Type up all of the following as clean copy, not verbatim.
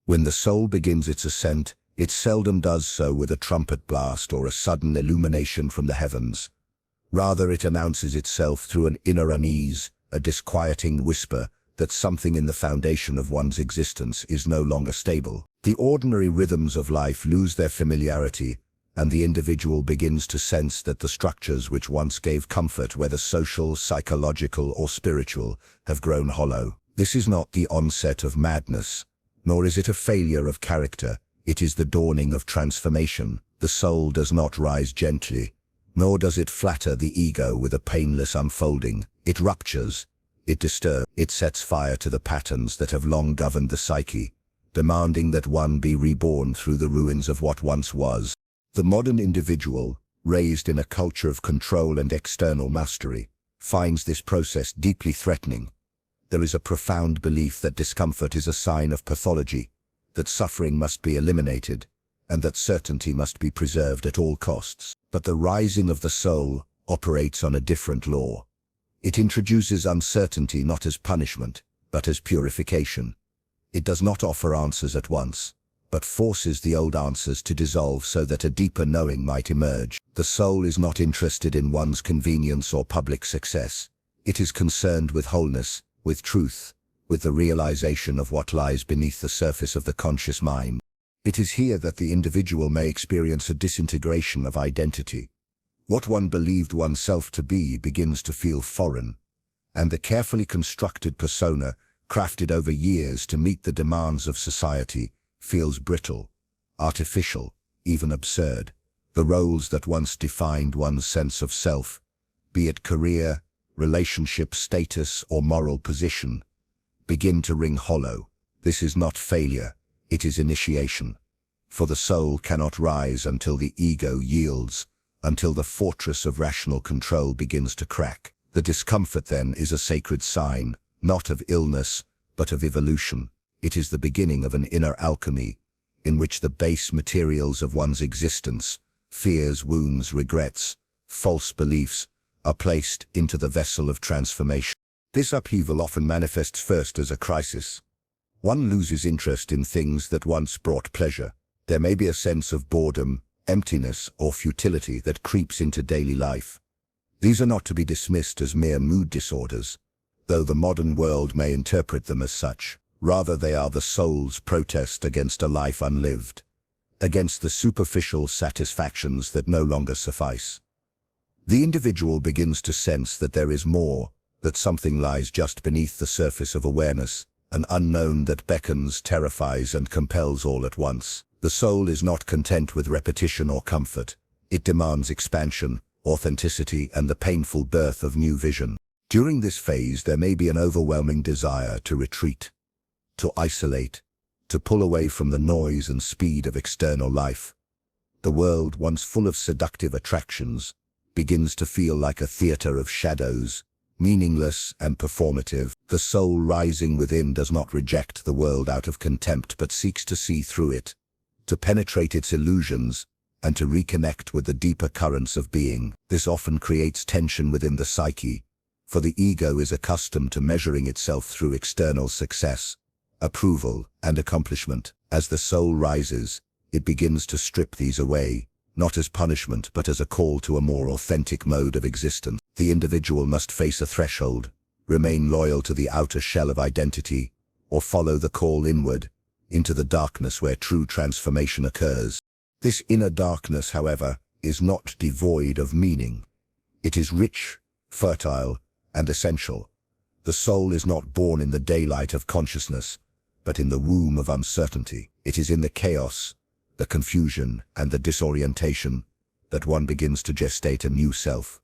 When the soul begins its ascent, it seldom does so with a trumpet blast or a sudden illumination from the heavens. Rather, it announces itself through an inner unease, a disquieting whisper that something in the foundation of one's existence is no longer stable. The ordinary rhythms of life lose their familiarity, and the individual begins to sense that the structures which once gave comfort, whether social, psychological, or spiritual, have grown hollow. This is not the onset of madness, nor is it a failure of character. It is the dawning of transformation. The soul does not rise gently, nor does it flatter the ego with a painless unfolding. It ruptures, it disturbs, it sets fire to the patterns that have long governed the psyche, demanding that one be reborn through the ruins of what once was. The modern individual, raised in a culture of control and external mastery, finds this process deeply threatening. There is a profound belief that discomfort is a sign of pathology, that suffering must be eliminated, and that certainty must be preserved at all costs. But the rising of the soul operates on a different law. It introduces uncertainty not as punishment, but as purification. It does not offer answers at once, but forces the old answers to dissolve so that a deeper knowing might emerge. The soul is not interested in one's convenience or public success. It is concerned with wholeness, with truth, with the realization of what lies beneath the surface of the conscious mind. It is here that the individual may experience a disintegration of identity. What one believed oneself to be begins to feel foreign, and the carefully constructed persona, crafted over years to meet the demands of society, feels brittle, artificial, even absurd. The roles that once defined one's sense of self, be it career, relationship status, or moral position, begin to ring hollow. This is not failure, it is initiation. For the soul cannot rise until the ego yields, until the fortress of rational control begins to crack. The discomfort then is a sacred sign, not of illness, but of evolution. It is the beginning of an inner alchemy, in which the base materials of one's existence, fears, wounds, regrets, false beliefs, are placed into the vessel of transformation. This upheaval often manifests first as a crisis. One loses interest in things that once brought pleasure. There may be a sense of boredom, emptiness, or futility that creeps into daily life. These are not to be dismissed as mere mood disorders, though the modern world may interpret them as such. Rather, they are the soul's protest against a life unlived, against the superficial satisfactions that no longer suffice. The individual begins to sense that there is more, that something lies just beneath the surface of awareness, an unknown that beckons, terrifies, and compels all at once. The soul is not content with repetition or comfort. It demands expansion, authenticity, and the painful birth of new vision. During this phase, there may be an overwhelming desire to retreat, to isolate, to pull away from the noise and speed of external life. The world, once full of seductive attractions, begins to feel like a theater of shadows, meaningless and performative. The soul rising within does not reject the world out of contempt, but seeks to see through it, to penetrate its illusions, and to reconnect with the deeper currents of being. This often creates tension within the psyche, for the ego is accustomed to measuring itself through external success, approval, and accomplishment. As the soul rises, it begins to strip these away, not as punishment but as a call to a more authentic mode of existence. The individual must face a threshold, remain loyal to the outer shell of identity, or follow the call inward, into the darkness where true transformation occurs. This inner darkness, however, is not devoid of meaning. It is rich, fertile, and essential. The soul is not born in the daylight of consciousness, but in the womb of uncertainty. It is in the chaos, the confusion, and the disorientation that one begins to gestate a new self.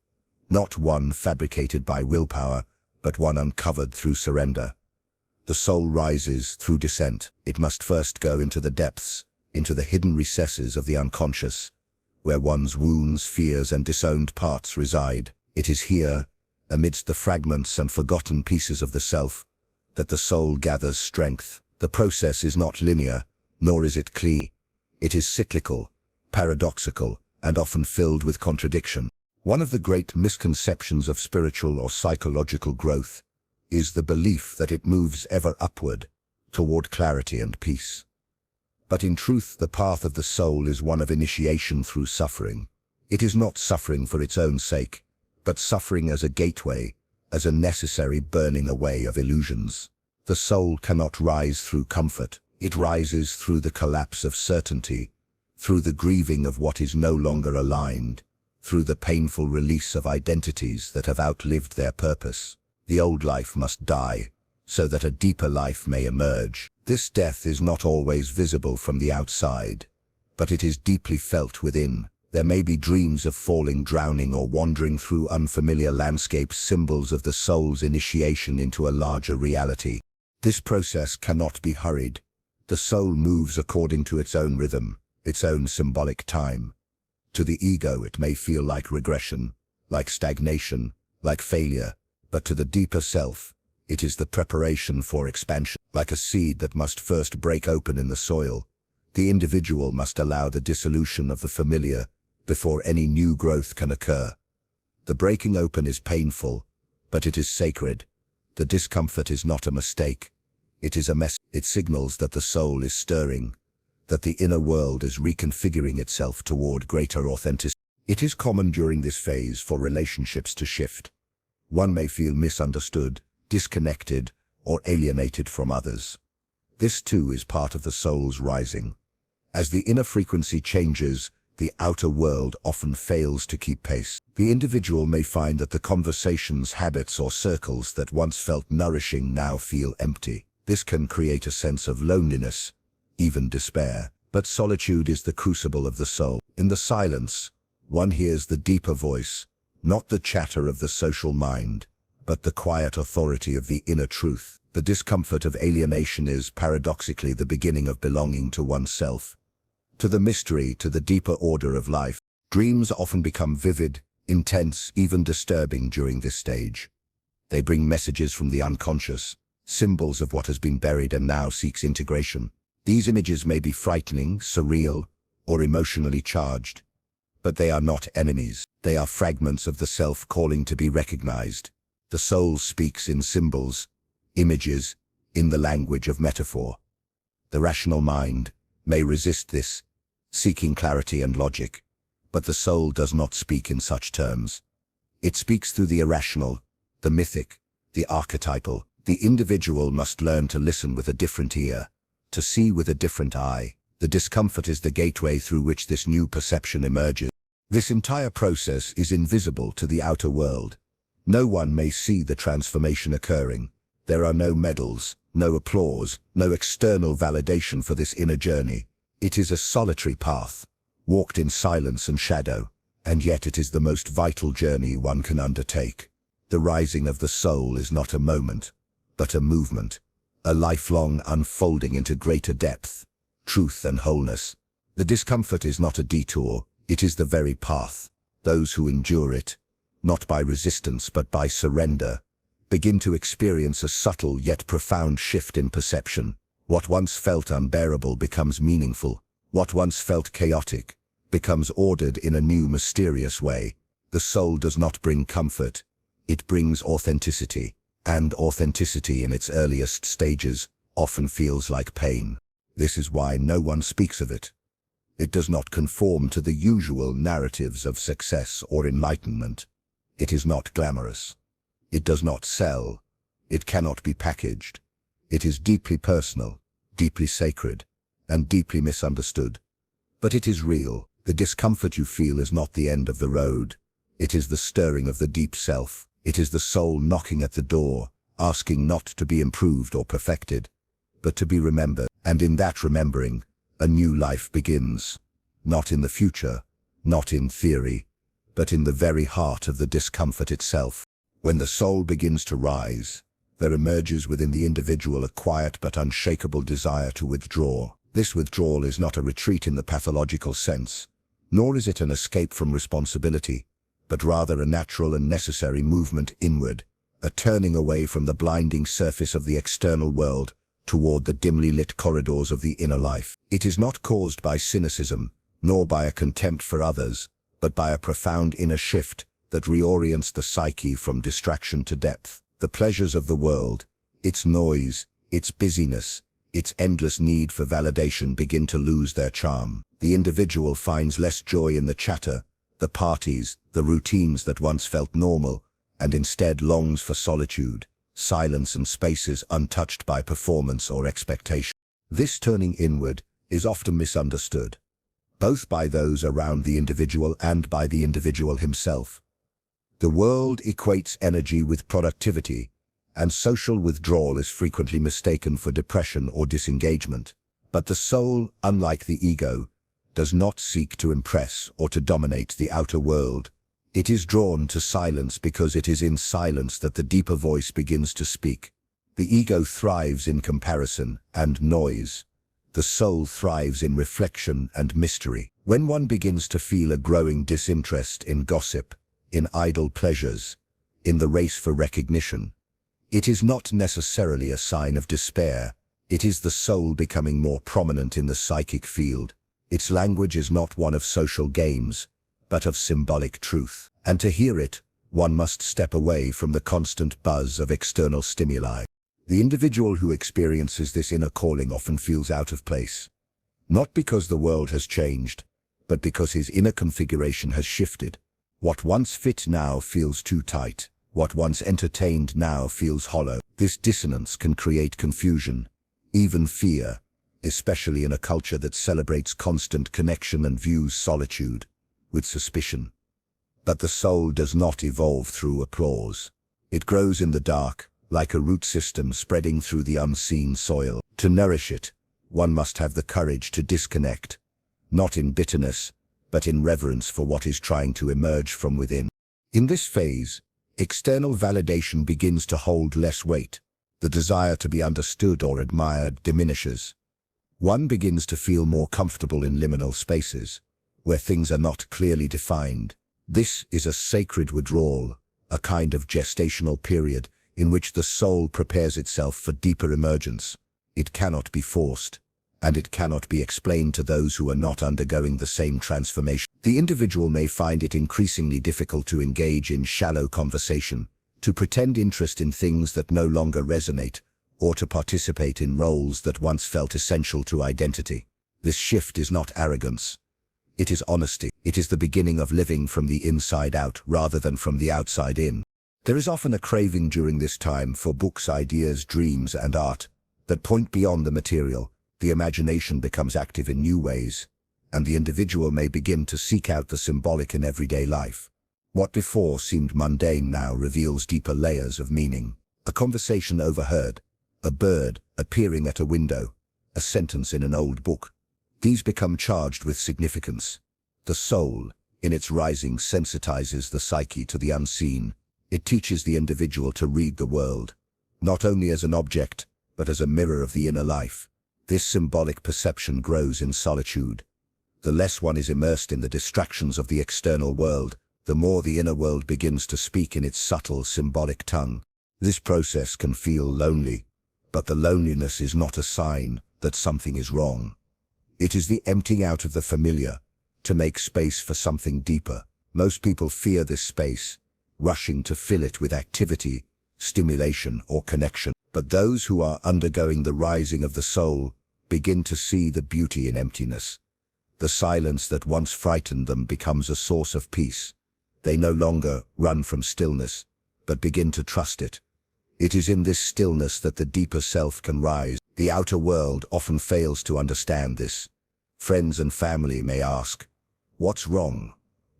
Not one fabricated by willpower, but one uncovered through surrender. The soul rises through descent. It must first go into the depths, into the hidden recesses of the unconscious, where one's wounds, fears, and disowned parts reside. It is here, amidst the fragments and forgotten pieces of the self, that the soul gathers strength. The process is not linear, nor is it clean. It is cyclical, paradoxical, and often filled with contradiction. One of the great misconceptions of spiritual or psychological growth is the belief that it moves ever upward, toward clarity and peace. But in truth, the path of the soul is one of initiation through suffering. It is not suffering for its own sake, but suffering as a gateway, as a necessary burning away of illusions. The soul cannot rise through comfort. It rises through the collapse of certainty, through the grieving of what is no longer aligned, through the painful release of identities that have outlived their purpose. The old life must die, so that a deeper life may emerge. This death is not always visible from the outside, but it is deeply felt within. There may be dreams of falling, drowning, or wandering through unfamiliar landscapes, symbols of the soul's initiation into a larger reality. This process cannot be hurried. The soul moves according to its own rhythm, its own symbolic time. To the ego, it may feel like regression, like stagnation, like failure, but to the deeper self, it is the preparation for expansion. Like a seed that must first break open in the soil, the individual must allow the dissolution of the familiar before any new growth can occur. The breaking open is painful, but it is sacred. The discomfort is not a mistake. It is a message. It signals that the soul is stirring, that the inner world is reconfiguring itself toward greater authenticity. It is common during this phase for relationships to shift. One may feel misunderstood, disconnected, or alienated from others. This too is part of the soul's rising. As the inner frequency changes, the outer world often fails to keep pace. The individual may find that the conversations, habits, or circles that once felt nourishing now feel empty. This can create a sense of loneliness, even despair. But solitude is the crucible of the soul. In the silence, one hears the deeper voice, not the chatter of the social mind, but the quiet authority of the inner truth. The discomfort of alienation is paradoxically the beginning of belonging to oneself, to the mystery, to the deeper order of life. Dreams often become vivid, intense, even disturbing during this stage. They bring messages from the unconscious, symbols of what has been buried and now seeks integration. These images may be frightening, surreal, or emotionally charged, but they are not enemies. They are fragments of the self calling to be recognized. The soul speaks in symbols, images, in the language of metaphor. The rational mind may resist this, seeking clarity and logic, but the soul does not speak in such terms. It speaks through the irrational, the mythic, the archetypal. The individual must learn to listen with a different ear, to see with a different eye. The discomfort is the gateway through which this new perception emerges. This entire process is invisible to the outer world. No one may see the transformation occurring. There are no medals, no applause, no external validation for this inner journey. It is a solitary path, walked in silence and shadow, and yet it is the most vital journey one can undertake. The rising of the soul is not a moment, but a movement, a lifelong unfolding into greater depth, truth and wholeness. The discomfort is not a detour, it is the very path. Those who endure it, not by resistance but by surrender, begin to experience a subtle yet profound shift in perception. What once felt unbearable becomes meaningful. What once felt chaotic becomes ordered in a new mysterious way. The soul does not bring comfort, it brings authenticity. And authenticity in its earliest stages often feels like pain. This is why no one speaks of it. It does not conform to the usual narratives of success or enlightenment. It is not glamorous. It does not sell. It cannot be packaged. It is deeply personal, deeply sacred, and deeply misunderstood. But it is real. The discomfort you feel is not the end of the road. It is the stirring of the deep self. It is the soul knocking at the door, asking not to be improved or perfected, but to be remembered. And in that remembering, a new life begins. Not in the future, not in theory, but in the very heart of the discomfort itself. When the soul begins to rise, there emerges within the individual a quiet but unshakable desire to withdraw. This withdrawal is not a retreat in the pathological sense, nor is it an escape from responsibility, but rather a natural and necessary movement inward, a turning away from the blinding surface of the external world toward the dimly lit corridors of the inner life. It is not caused by cynicism, nor by a contempt for others, but by a profound inner shift that reorients the psyche from distraction to depth. The pleasures of the world, its noise, its busyness, its endless need for validation begin to lose their charm. The individual finds less joy in the chatter, the parties, the routines that once felt normal, and instead longs for solitude, silence and spaces untouched by performance or expectation. This turning inward is often misunderstood, both by those around the individual and by the individual himself. The world equates energy with productivity, and social withdrawal is frequently mistaken for depression or disengagement. But the soul, unlike the ego, does not seek to impress or to dominate the outer world. It is drawn to silence because it is in silence that the deeper voice begins to speak. The ego thrives in comparison and noise. The soul thrives in reflection and mystery. When one begins to feel a growing disinterest in gossip, in idle pleasures, in the race for recognition, it is not necessarily a sign of despair. It is the soul becoming more prominent in the psychic field. Its language is not one of social games, but of symbolic truth. And to hear it, one must step away from the constant buzz of external stimuli. The individual who experiences this inner calling often feels out of place, not because the world has changed, but because his inner configuration has shifted. What once fit now feels too tight. What once entertained now feels hollow. This dissonance can create confusion, even fear, especially in a culture that celebrates constant connection and views solitude with suspicion. But the soul does not evolve through applause. It grows in the dark, like a root system spreading through the unseen soil. To nourish it, one must have the courage to disconnect, not in bitterness, but in reverence for what is trying to emerge from within. In this phase, external validation begins to hold less weight. The desire to be understood or admired diminishes. One begins to feel more comfortable in liminal spaces, where things are not clearly defined. This is a sacred withdrawal, a kind of gestational period in which the soul prepares itself for deeper emergence. It cannot be forced, and it cannot be explained to those who are not undergoing the same transformation. The individual may find it increasingly difficult to engage in shallow conversation, to pretend interest in things that no longer resonate, or to participate in roles that once felt essential to identity. This shift is not arrogance. It is honesty. It is the beginning of living from the inside out rather than from the outside in. There is often a craving during this time for books, ideas, dreams, and art that point beyond the material. The imagination becomes active in new ways, and the individual may begin to seek out the symbolic in everyday life. What before seemed mundane now reveals deeper layers of meaning. A conversation overheard, a bird appearing at a window, a sentence in an old book. These become charged with significance. The soul, in its rising, sensitizes the psyche to the unseen. It teaches the individual to read the world, not only as an object, but as a mirror of the inner life. This symbolic perception grows in solitude. The less one is immersed in the distractions of the external world, the more the inner world begins to speak in its subtle, symbolic tongue. This process can feel lonely, but the loneliness is not a sign that something is wrong. It is the emptying out of the familiar to make space for something deeper. Most people fear this space, rushing to fill it with activity, stimulation, or connection. But those who are undergoing the rising of the soul begin to see the beauty in emptiness. The silence that once frightened them becomes a source of peace. They no longer run from stillness, but begin to trust it. It is in this stillness that the deeper self can rise. The outer world often fails to understand this. Friends and family may ask, "What's wrong?"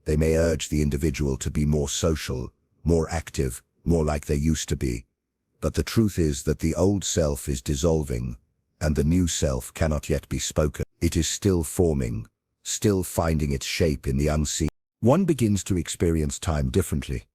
They may urge the individual to be more social, more active, more like they used to be. But the truth is that the old self is dissolving, and the new self cannot yet be spoken. It is still forming, still finding its shape in the unseen. One begins to experience time differently.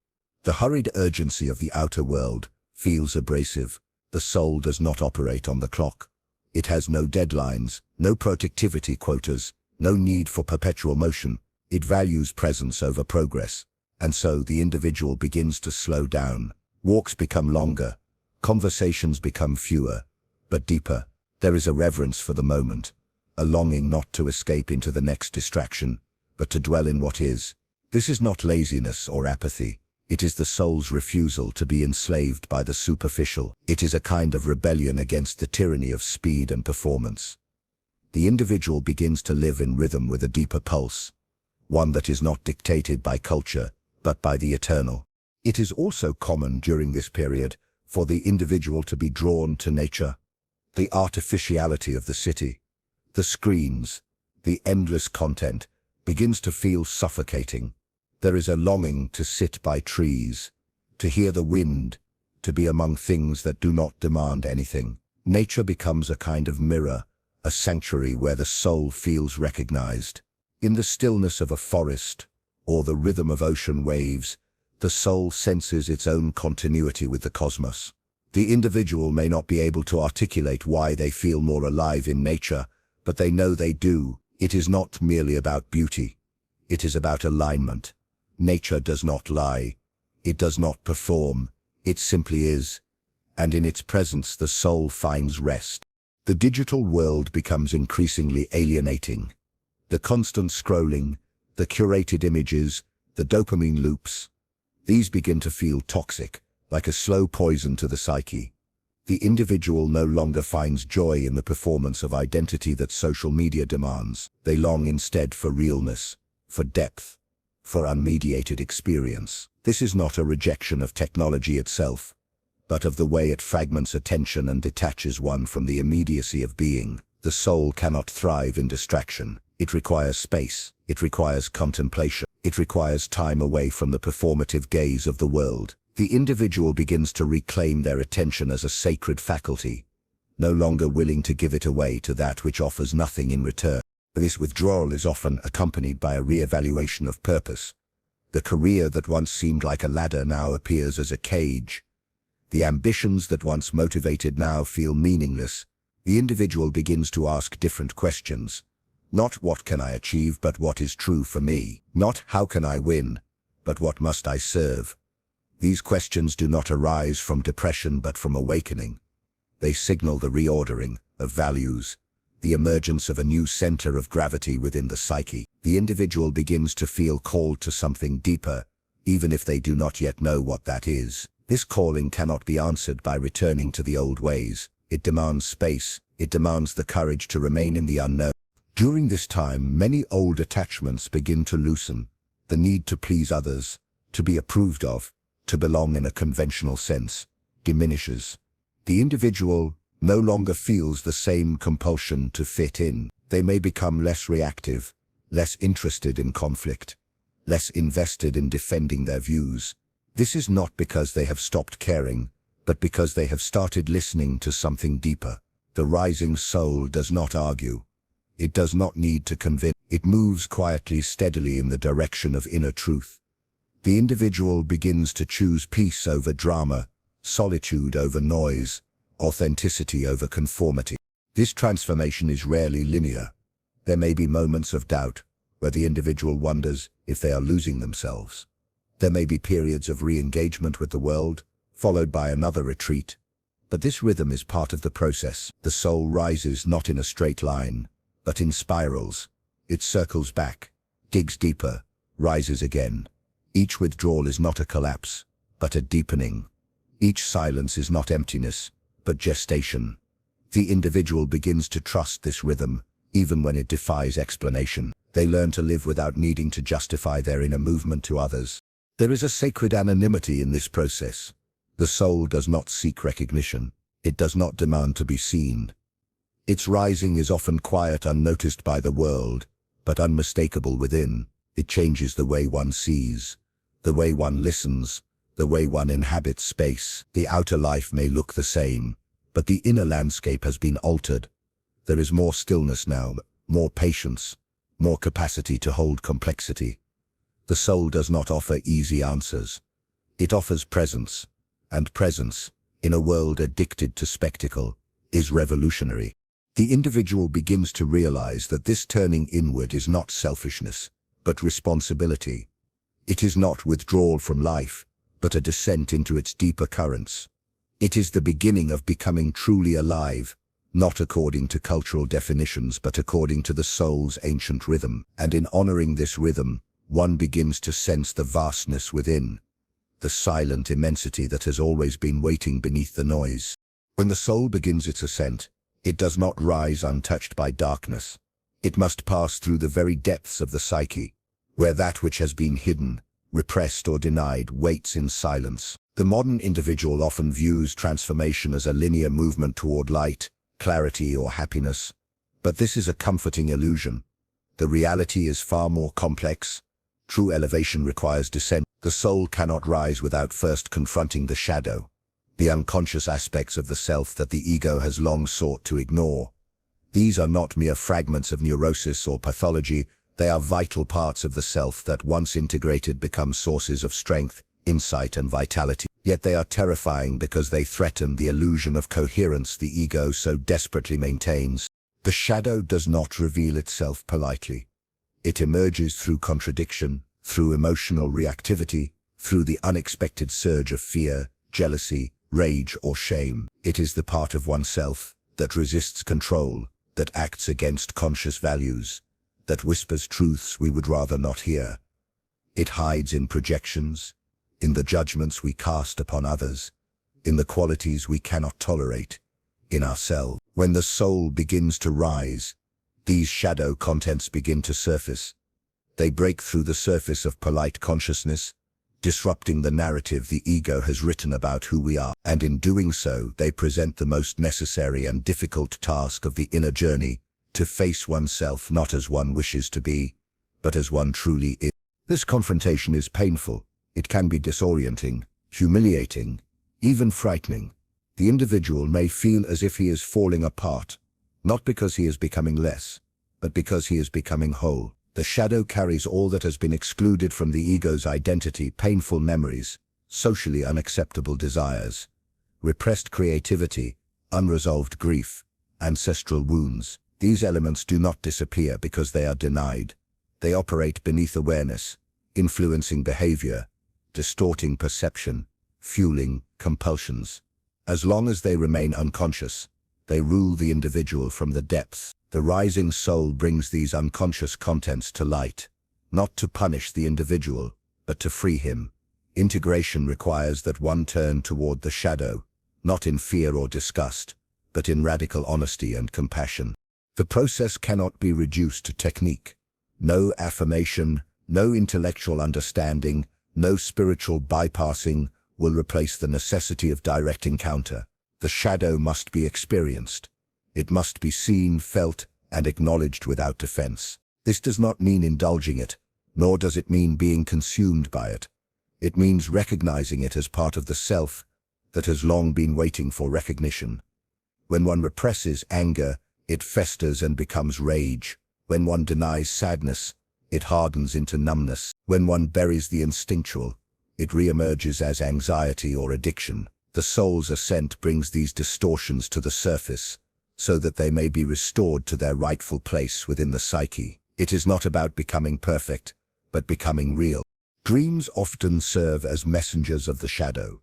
The hurried urgency of the outer world feels abrasive. The soul does not operate on the clock. It has no deadlines, no productivity quotas, no need for perpetual motion. It values presence over progress. And so the individual begins to slow down. Walks become longer. Conversations become fewer, but deeper. There is a reverence for the moment, a longing not to escape into the next distraction, but to dwell in what is. This is not laziness or apathy. It is the soul's refusal to be enslaved by the superficial. It is a kind of rebellion against the tyranny of speed and performance. The individual begins to live in rhythm with a deeper pulse, one that is not dictated by culture, but by the eternal. It is also common during this period for the individual to be drawn to nature. The artificiality of the city, the screens, the endless content begins to feel suffocating. There is a longing to sit by trees, to hear the wind, to be among things that do not demand anything. Nature becomes a kind of mirror, a sanctuary where the soul feels recognized. In the stillness of a forest, or the rhythm of ocean waves, the soul senses its own continuity with the cosmos. The individual may not be able to articulate why they feel more alive in nature, but they know they do. It is not merely about beauty. It is about alignment. Nature does not lie. It does not perform. It simply is. And in its presence the soul finds rest. The digital world becomes increasingly alienating. The constant scrolling, the curated images, the dopamine loops, these begin to feel toxic, like a slow poison to the psyche. The individual no longer finds joy in the performance of identity that social media demands. They long instead for realness, for depth, for unmediated experience. This is not a rejection of technology itself, but of the way it fragments attention and detaches one from the immediacy of being. The soul cannot thrive in distraction. It requires space. It requires contemplation. It requires time away from the performative gaze of the world. The individual begins to reclaim their attention as a sacred faculty, no longer willing to give it away to that which offers nothing in return. This withdrawal is often accompanied by a re-evaluation of purpose. The career that once seemed like a ladder now appears as a cage. The ambitions that once motivated now feel meaningless. The individual begins to ask different questions. Not what can I achieve, but what is true for me. Not how can I win, but what must I serve. These questions do not arise from depression but from awakening. They signal the reordering of values, the emergence of a new center of gravity within the psyche. The individual begins to feel called to something deeper, even if they do not yet know what that is. This calling cannot be answered by returning to the old ways. It demands space. It demands the courage to remain in the unknown. During this time, many old attachments begin to loosen. The need to please others, to be approved of, to belong in a conventional sense, diminishes. The individual no longer feels the same compulsion to fit in. They may become less reactive, less interested in conflict, less invested in defending their views. This is not because they have stopped caring, but because they have started listening to something deeper. The rising soul does not argue. It does not need to convince. It moves quietly, steadily in the direction of inner truth. The individual begins to choose peace over drama, solitude over noise, authenticity over conformity. This transformation is rarely linear. There may be moments of doubt, where the individual wonders if they are losing themselves. There may be periods of re-engagement with the world, followed by another retreat. But this rhythm is part of the process. The soul rises not in a straight line, but in spirals. It circles back, digs deeper, rises again. Each withdrawal is not a collapse, but a deepening. Each silence is not emptiness, but gestation. The individual begins to trust this rhythm, even when it defies explanation. They learn to live without needing to justify their inner movement to others. There is a sacred anonymity in this process. The soul does not seek recognition. It does not demand to be seen. Its rising is often quiet, unnoticed by the world, but unmistakable within. It changes the way one sees, the way one listens, the way one inhabits space. The outer life may look the same, but the inner landscape has been altered. There is more stillness now, more patience, more capacity to hold complexity. The soul does not offer easy answers. It offers presence, and presence, in a world addicted to spectacle, is revolutionary. The individual begins to realize that this turning inward is not selfishness, but responsibility. It is not withdrawal from life, but a descent into its deeper currents. It is the beginning of becoming truly alive, not according to cultural definitions, but according to the soul's ancient rhythm. And in honoring this rhythm, one begins to sense the vastness within. the silent immensity that has always been waiting beneath the noise. When the soul begins its ascent, it does not rise untouched by darkness. It must pass through the very depths of the psyche, where that which has been hidden, repressed or denied waits in silence. The modern individual often views transformation as a linear movement toward light, clarity, or happiness. But this is a comforting illusion. The reality is far more complex. True elevation requires descent. The soul cannot rise without first confronting the shadow, the unconscious aspects of the self that the ego has long sought to ignore. These are not mere fragments of neurosis or pathology. They are vital parts of the self that, once integrated, become sources of strength, insight, and vitality. Yet they are terrifying because they threaten the illusion of coherence the ego so desperately maintains. The shadow does not reveal itself politely. It emerges through contradiction, through emotional reactivity, through the unexpected surge of fear, jealousy, rage, or shame. It is the part of oneself that resists control, that acts against conscious values, that whispers truths we would rather not hear. It hides in projections, in the judgments we cast upon others, in the qualities we cannot tolerate, in ourselves. When the soul begins to rise, these shadow contents begin to surface. They break through the surface of polite consciousness, disrupting the narrative the ego has written about who we are. And in doing so, they present the most necessary and difficult task of the inner journey, to face oneself not as one wishes to be, but as one truly is. This confrontation is painful. It can be disorienting, humiliating, even frightening. The individual may feel as if he is falling apart, not because he is becoming less, but because he is becoming whole. The shadow carries all that has been excluded from the ego's identity: painful memories, socially unacceptable desires, repressed creativity, unresolved grief, ancestral wounds. These elements do not disappear because they are denied. They operate beneath awareness, influencing behavior, distorting perception, fueling compulsions. As long as they remain unconscious, they rule the individual from the depths. The rising soul brings these unconscious contents to light, not to punish the individual, but to free him. Integration requires that one turn toward the shadow, not in fear or disgust, but in radical honesty and compassion. The process cannot be reduced to technique. No affirmation, no intellectual understanding, no spiritual bypassing will replace the necessity of direct encounter. The shadow must be experienced. It must be seen, felt, and acknowledged without defense. This does not mean indulging it, nor does it mean being consumed by it. It means recognizing it as part of the self that has long been waiting for recognition. When one represses anger, it festers and becomes rage. When one denies sadness, it hardens into numbness. When one buries the instinctual, it reemerges as anxiety or addiction. The soul's ascent brings these distortions to the surface, so that they may be restored to their rightful place within the psyche. It is not about becoming perfect, but becoming real. Dreams often serve as messengers of the shadow.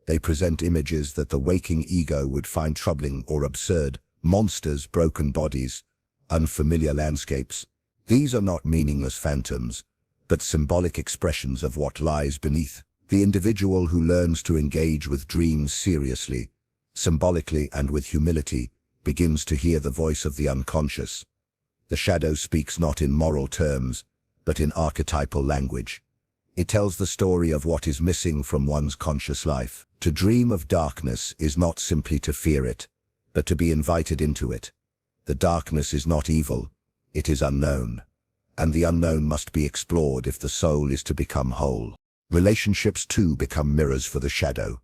They present images that the waking ego would find troubling or absurd: monsters, broken bodies, unfamiliar landscapes. These are not meaningless phantoms, but symbolic expressions of what lies beneath. The individual who learns to engage with dreams seriously, symbolically, and with humility, begins to hear the voice of the unconscious. The shadow speaks not in moral terms, but in archetypal language. It tells the story of what is missing from one's conscious life. To dream of darkness is not simply to fear it, but to be invited into it. The darkness is not evil, it is unknown, and the unknown must be explored if the soul is to become whole. Relationships too become mirrors for the shadow.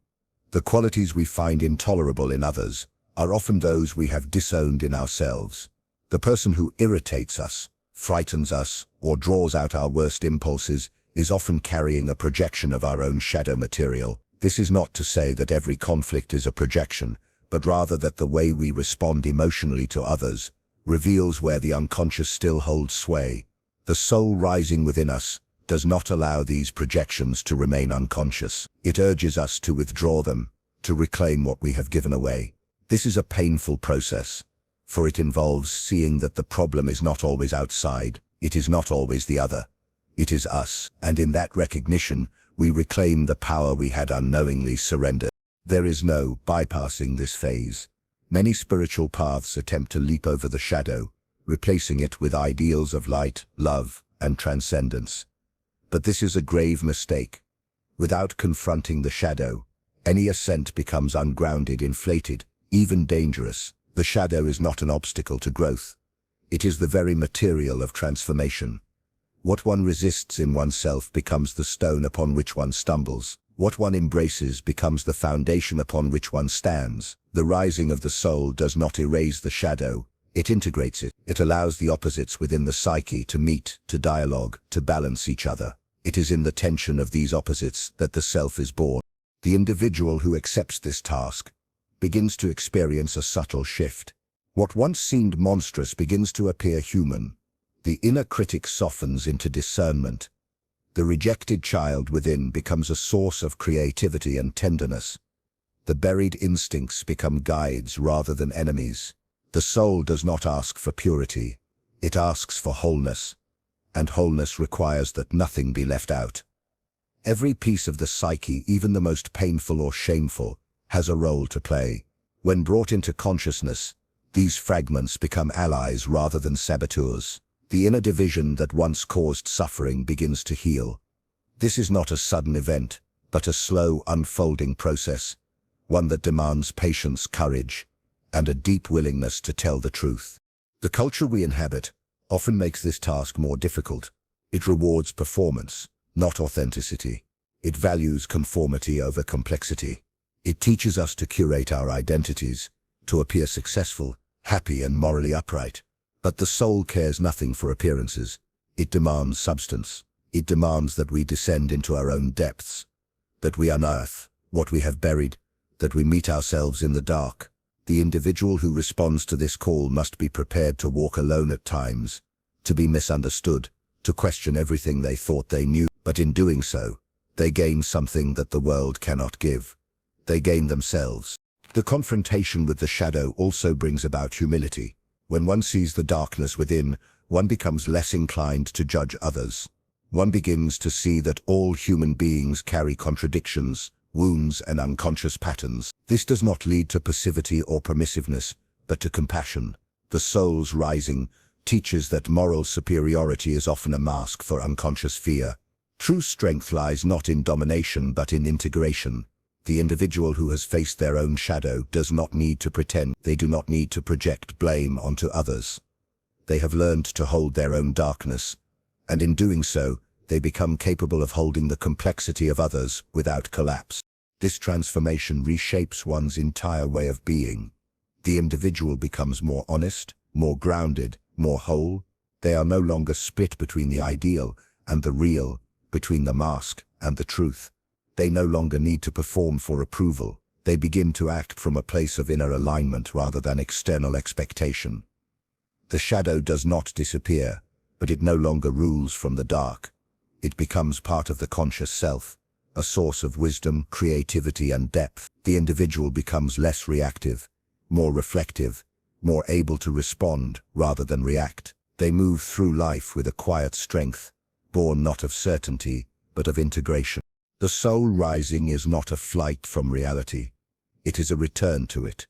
The qualities we find intolerable in others are often those we have disowned in ourselves. The person who irritates us, frightens us, or draws out our worst impulses is often carrying a projection of our own shadow material. This is not to say that every conflict is a projection, but rather that the way we respond emotionally to others reveals where the unconscious still holds sway. The soul rising within us does not allow these projections to remain unconscious. It urges us to withdraw them, to reclaim what we have given away. This is a painful process, for it involves seeing that the problem is not always outside, it is not always the other, it is us, and in that recognition, We reclaim the power we had unknowingly surrendered. There is no bypassing this phase. Many spiritual paths attempt to leap over the shadow, replacing it with ideals of light, love, and transcendence. But this is a grave mistake. Without confronting the shadow, any ascent becomes ungrounded, inflated, even dangerous. The shadow is not an obstacle to growth. It is the very material of transformation. What one resists in oneself becomes the stone upon which one stumbles. What one embraces becomes the foundation upon which one stands. The rising of the soul does not erase the shadow, it integrates it. It allows the opposites within the psyche to meet, to dialogue, to balance each other. It is in the tension of these opposites that the self is born. The individual who accepts this task begins to experience a subtle shift. What once seemed monstrous begins to appear human. The inner critic softens into discernment. The rejected child within becomes a source of creativity and tenderness. The buried instincts become guides rather than enemies. The soul does not ask for purity. It asks for wholeness. And wholeness requires that nothing be left out. Every piece of the psyche, even the most painful or shameful, has a role to play. When brought into consciousness, these fragments become allies rather than saboteurs. The inner division that once caused suffering begins to heal. This is not a sudden event, but a slow unfolding process, one that demands patience, courage, and a deep willingness to tell the truth. The culture we inhabit often makes this task more difficult. It rewards performance, not authenticity. It values conformity over complexity. It teaches us to curate our identities, to appear successful, happy, and morally upright. But the soul cares nothing for appearances. It demands substance. It demands that we descend into our own depths, that we unearth what we have buried, that we meet ourselves in the dark. The individual who responds to this call must be prepared to walk alone at times, to be misunderstood, to question everything they thought they knew. But in doing so, they gain something that the world cannot give. They gain themselves. The confrontation with the shadow also brings about humility. When one sees the darkness within, one becomes less inclined to judge others. One begins to see that all human beings carry contradictions, wounds, and unconscious patterns. This does not lead to passivity or permissiveness, but to compassion. The soul's rising teaches that moral superiority is often a mask for unconscious fear. True strength lies not in domination but in integration. The individual who has faced their own shadow does not need to pretend. They do not need to project blame onto others. They have learned to hold their own darkness, and in doing so, they become capable of holding the complexity of others without collapse. This transformation reshapes one's entire way of being. The individual becomes more honest, more grounded, more whole. They are no longer split between the ideal and the real, between the mask and the truth. They no longer need to perform for approval. They begin to act from a place of inner alignment rather than external expectation. The shadow does not disappear, but it no longer rules from the dark. It becomes part of the conscious self, a source of wisdom, creativity, and depth. The individual becomes less reactive, more reflective, more able to respond rather than react. They move through life with a quiet strength, born not of certainty, but of integration. The soul rising is not a flight from reality. It is a return to it.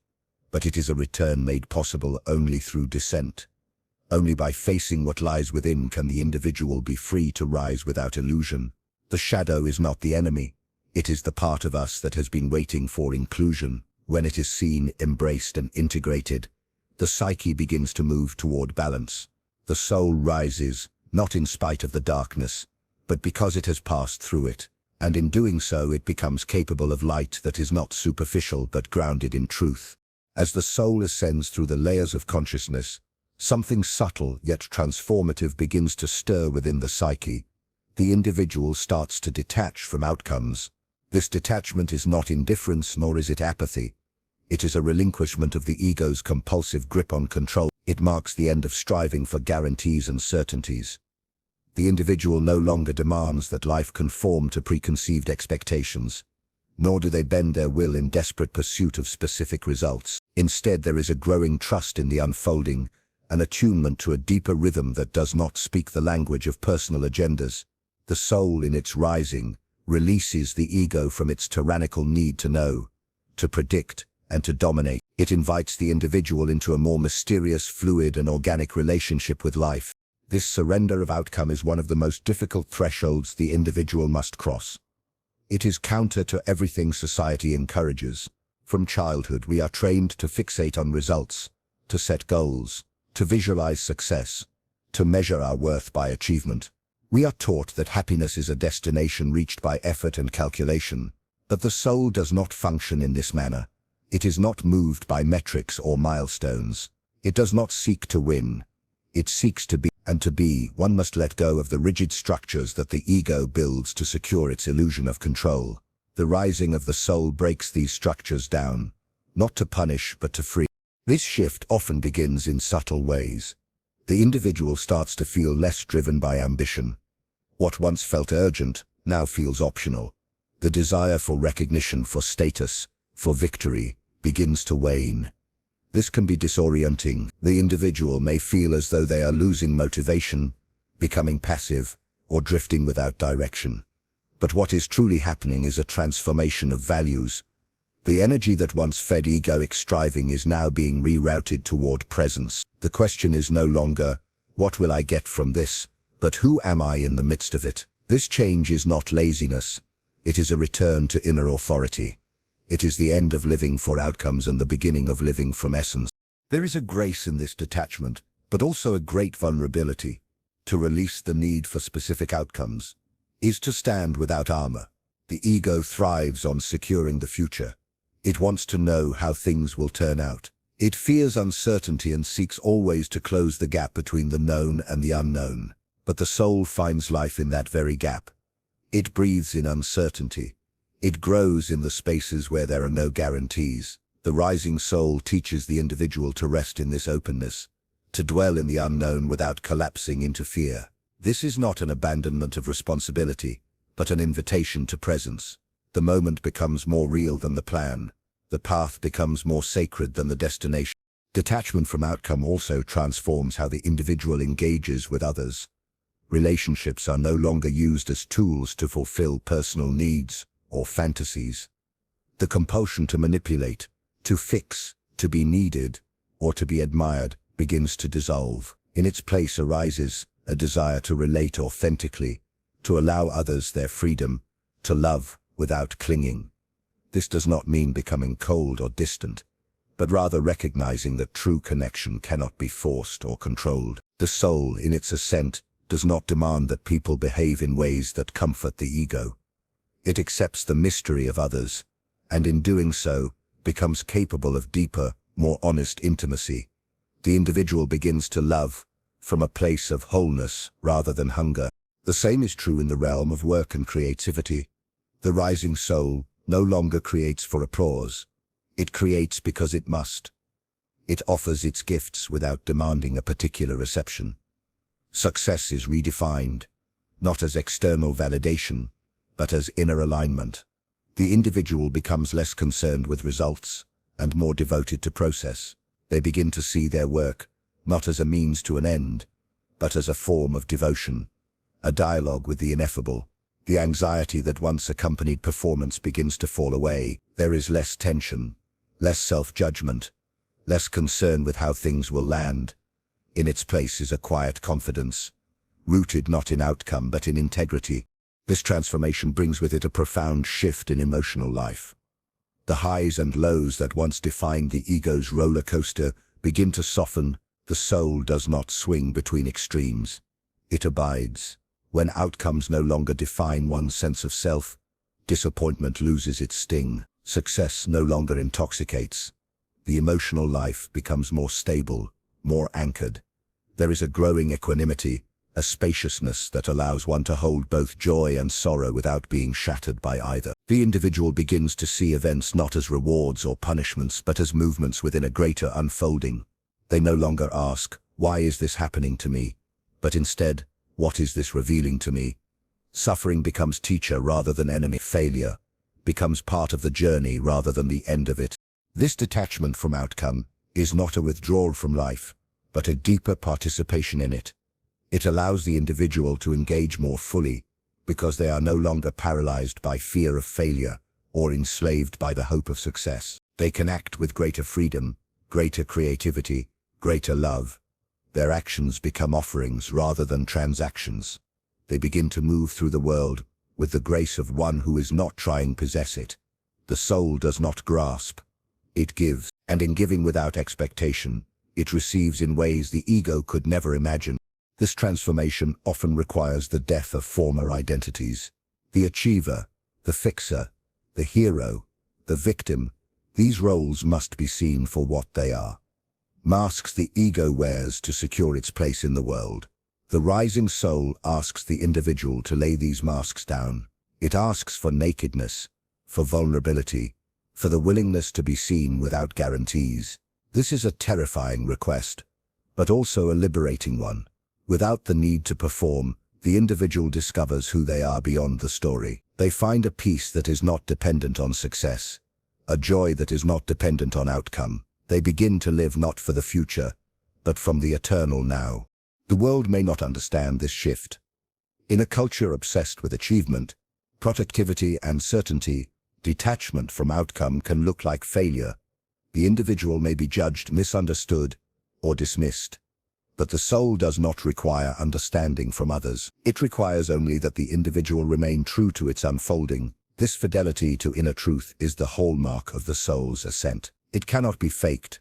But it is a return made possible only through descent. Only by facing what lies within can the individual be free to rise without illusion. The shadow is not the enemy. It is the part of us that has been waiting for inclusion. When it is seen, embraced, and integrated, the psyche begins to move toward balance. The soul rises, not in spite of the darkness, but because it has passed through it. And in doing so it becomes capable of light that is not superficial but grounded in truth. As the soul ascends through the layers of consciousness, something subtle yet transformative begins to stir within the psyche. The individual starts to detach from outcomes. This detachment is not indifference nor is it apathy. It is a relinquishment of the ego's compulsive grip on control. It marks the end of striving for guarantees and certainties. The individual no longer demands that life conform to preconceived expectations, nor do they bend their will in desperate pursuit of specific results. Instead, there is a growing trust in the unfolding, an attunement to a deeper rhythm that does not speak the language of personal agendas. The soul, in its rising, releases the ego from its tyrannical need to know, to predict, and to dominate. It invites the individual into a more mysterious, fluid, and organic relationship with life. This surrender of outcome is one of the most difficult thresholds the individual must cross. It is counter to everything society encourages. From childhood, we are trained to fixate on results, to set goals, to visualize success, to measure our worth by achievement. We are taught that happiness is a destination reached by effort and calculation, but the soul does not function in this manner. It is not moved by metrics or milestones. It does not seek to win. It seeks to be, and to be, one must let go of the rigid structures that the ego builds to secure its illusion of control. The rising of the soul breaks these structures down, not to punish but to free. This shift often begins in subtle ways. The individual starts to feel less driven by ambition. What once felt urgent now feels optional. The desire for recognition, for status, for victory, begins to wane. This can be disorienting. The individual may feel as though they are losing motivation, becoming passive, or drifting without direction. But what is truly happening is a transformation of values. The energy that once fed egoic striving is now being rerouted toward presence. The question is no longer, what will I get from this, but who am I in the midst of it? This change is not laziness. It is a return to inner authority. It is the end of living for outcomes and the beginning of living from essence. There is a grace in this detachment, but also a great vulnerability. To release the need for specific outcomes is to stand without armor. The ego thrives on securing the future. It wants to know how things will turn out. It fears uncertainty and seeks always to close the gap between the known and the unknown. But the soul finds life in that very gap. It breathes in uncertainty. It grows in the spaces where there are no guarantees. The rising soul teaches the individual to rest in this openness, to dwell in the unknown without collapsing into fear. This is not an abandonment of responsibility, but an invitation to presence. The moment becomes more real than the plan. The path becomes more sacred than the destination. Detachment from outcome also transforms how the individual engages with others. Relationships are no longer used as tools to fulfill personal needs or fantasies. The compulsion to manipulate, to fix, to be needed, or to be admired begins to dissolve. In its place arises a desire to relate authentically, to allow others their freedom, to love without clinging. This does not mean becoming cold or distant, but rather recognizing that true connection cannot be forced or controlled. The soul, in its ascent, does not demand that people behave in ways that comfort the ego. It accepts the mystery of others, and in doing so, becomes capable of deeper, more honest intimacy. The individual begins to love from a place of wholeness rather than hunger. The same is true in the realm of work and creativity. The rising soul no longer creates for applause. It creates because it must. It offers its gifts without demanding a particular reception. Success is redefined, not as external validation, but as inner alignment. The individual becomes less concerned with results and more devoted to process. They begin to see their work not as a means to an end, but as a form of devotion, a dialogue with the ineffable. The anxiety that once accompanied performance begins to fall away. There is less tension, less self-judgment, less concern with how things will land. In its place is a quiet confidence, rooted not in outcome but in integrity. This transformation brings with it a profound shift in emotional life. The highs and lows that once defined the ego's roller coaster begin to soften. The soul does not swing between extremes. It abides. When outcomes no longer define one's sense of self, disappointment loses its sting. Success no longer intoxicates. The emotional life becomes more stable, more anchored. There is a growing equanimity, a spaciousness that allows one to hold both joy and sorrow without being shattered by either. The individual begins to see events not as rewards or punishments but as movements within a greater unfolding. They no longer ask, why is this happening to me? But instead, what is this revealing to me? Suffering becomes teacher rather than enemy. Failure becomes part of the journey rather than the end of it. This detachment from outcome is not a withdrawal from life, but a deeper participation in it. It allows the individual to engage more fully, because they are no longer paralyzed by fear of failure or enslaved by the hope of success. They can act with greater freedom, greater creativity, greater love. Their actions become offerings rather than transactions. They begin to move through the world with the grace of one who is not trying to possess it. The soul does not grasp. It gives, and in giving without expectation, it receives in ways the ego could never imagine. This transformation often requires the death of former identities. The achiever, the fixer, the hero, the victim, these roles must be seen for what they are. Masks the ego wears to secure its place in the world. The rising soul asks the individual to lay these masks down. It asks for nakedness, for vulnerability, for the willingness to be seen without guarantees. This is a terrifying request, but also a liberating one. Without the need to perform, the individual discovers who they are beyond the story. They find a peace that is not dependent on success, a joy that is not dependent on outcome. They begin to live not for the future, but from the eternal now. The world may not understand this shift. In a culture obsessed with achievement, productivity and certainty, detachment from outcome can look like failure. The individual may be judged, misunderstood, or dismissed. But the soul does not require understanding from others. It requires only that the individual remain true to its unfolding. This fidelity to inner truth is the hallmark of the soul's ascent. It cannot be faked.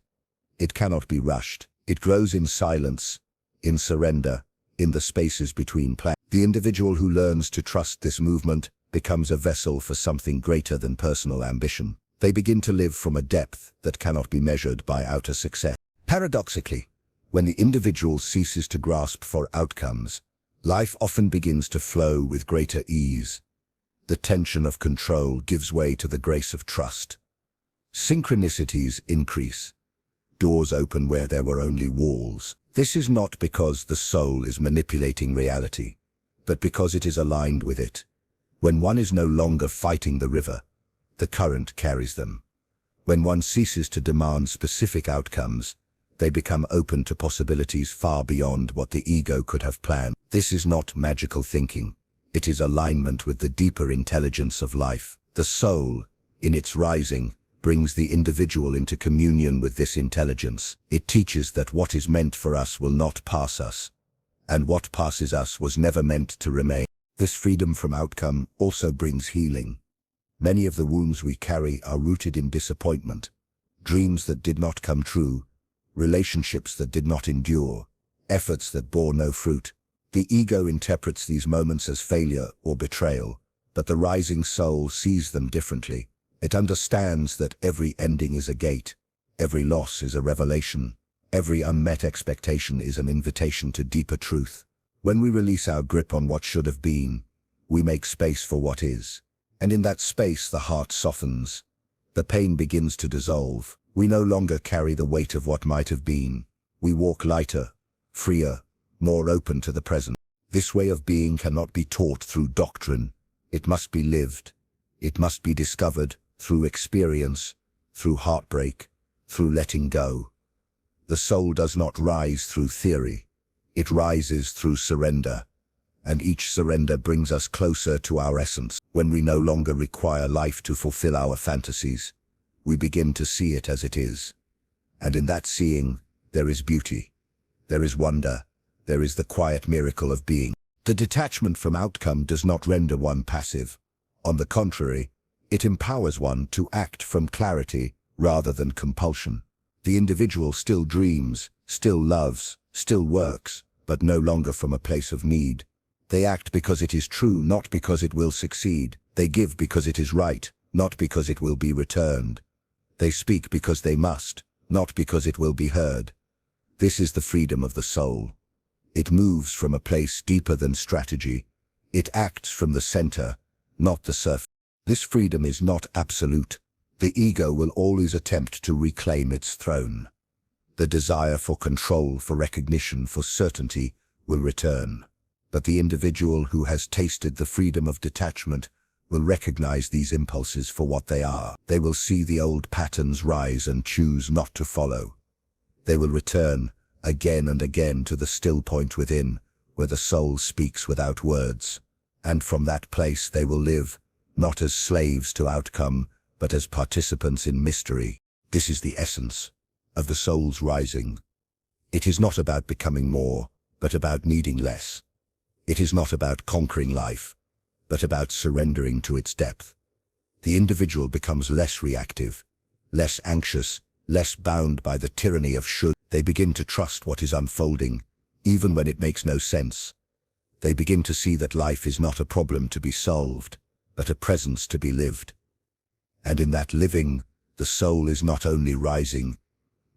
It cannot be rushed. It grows in silence, in surrender, in the spaces between plans. The individual who learns to trust this movement becomes a vessel for something greater than personal ambition. They begin to live from a depth that cannot be measured by outer success. Paradoxically, when the individual ceases to grasp for outcomes, life often begins to flow with greater ease. The tension of control gives way to the grace of trust. Synchronicities increase. Doors open where there were only walls. This is not because the soul is manipulating reality, but because it is aligned with it. When one is no longer fighting the river, the current carries them. When one ceases to demand specific outcomes, they become open to possibilities far beyond what the ego could have planned. This is not magical thinking. It is alignment with the deeper intelligence of life. The soul, in its rising, brings the individual into communion with this intelligence. It teaches that what is meant for us will not pass us, and what passes us was never meant to remain. This freedom from outcome also brings healing. Many of the wounds we carry are rooted in disappointment, dreams that did not come true, relationships that did not endure, efforts that bore no fruit. The ego interprets these moments as failure or betrayal, but the rising soul sees them differently. It understands that every ending is a gate, every loss is a revelation, every unmet expectation is an invitation to deeper truth. When we release our grip on what should have been, we make space for what is. And in that space the heart softens. The pain begins to dissolve. We no longer carry the weight of what might have been. We walk lighter, freer, more open to the present. This way of being cannot be taught through doctrine. It must be lived. It must be discovered through experience, through heartbreak, through letting go. The soul does not rise through theory. It rises through surrender. And each surrender brings us closer to our essence. When we no longer require life to fulfill our fantasies, we begin to see it as it is. And in that seeing, there is beauty. There is wonder. There is the quiet miracle of being. The detachment from outcome does not render one passive. On the contrary, it empowers one to act from clarity rather than compulsion. The individual still dreams, still loves, still works, but no longer from a place of need. They act because it is true, not because it will succeed. They give because it is right, not because it will be returned. They speak because they must, not because it will be heard. This is the freedom of the soul. It moves from a place deeper than strategy. It acts from the center, not the surface. This freedom is not absolute. The ego will always attempt to reclaim its throne. The desire for control, for recognition, for certainty will return. But the individual who has tasted the freedom of detachment will recognize these impulses for what they are. They will see the old patterns rise and choose not to follow. They will return again and again to the still point within, where the soul speaks without words. And from that place they will live, not as slaves to outcome, but as participants in mystery. This is the essence of the soul's rising. It is not about becoming more, but about needing less. It is not about conquering life, but about surrendering to its depth. The individual becomes less reactive, less anxious, less bound by the tyranny of should. They begin to trust what is unfolding, even when it makes no sense. They begin to see that life is not a problem to be solved, but a presence to be lived. And in that living, the soul is not only rising,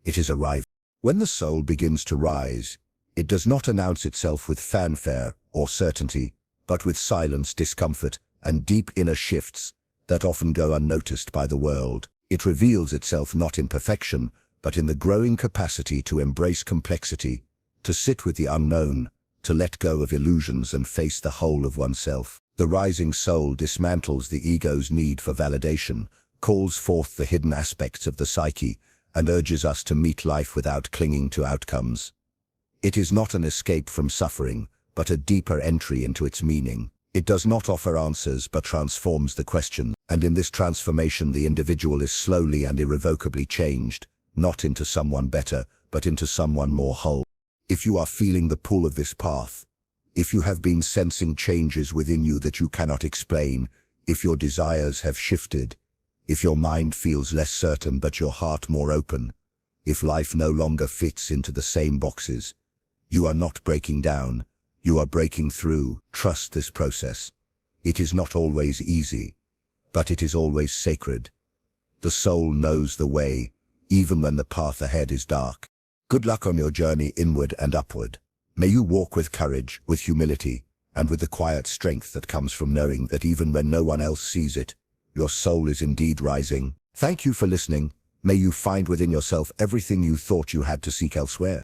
it is arriving. When the soul begins to rise, it does not announce itself with fanfare or certainty, but with silence, discomfort, and deep inner shifts that often go unnoticed by the world. It reveals itself not in perfection, but in the growing capacity to embrace complexity, to sit with the unknown, to let go of illusions and face the whole of oneself. The rising soul dismantles the ego's need for validation, calls forth the hidden aspects of the psyche, and urges us to meet life without clinging to outcomes. It is not an escape from suffering, but a deeper entry into its meaning. It does not offer answers but transforms the question, and in this transformation the individual is slowly and irrevocably changed, not into someone better, but into someone more whole. If you are feeling the pull of this path, if you have been sensing changes within you that you cannot explain, if your desires have shifted, if your mind feels less certain but your heart more open, if life no longer fits into the same boxes, you are not breaking down, you are breaking through. Trust this process. It is not always easy, but it is always sacred. The soul knows the way, even when the path ahead is dark. Good luck on your journey inward and upward. May you walk with courage, with humility, and with the quiet strength that comes from knowing that even when no one else sees it, your soul is indeed rising. Thank you for listening. May you find within yourself everything you thought you had to seek elsewhere.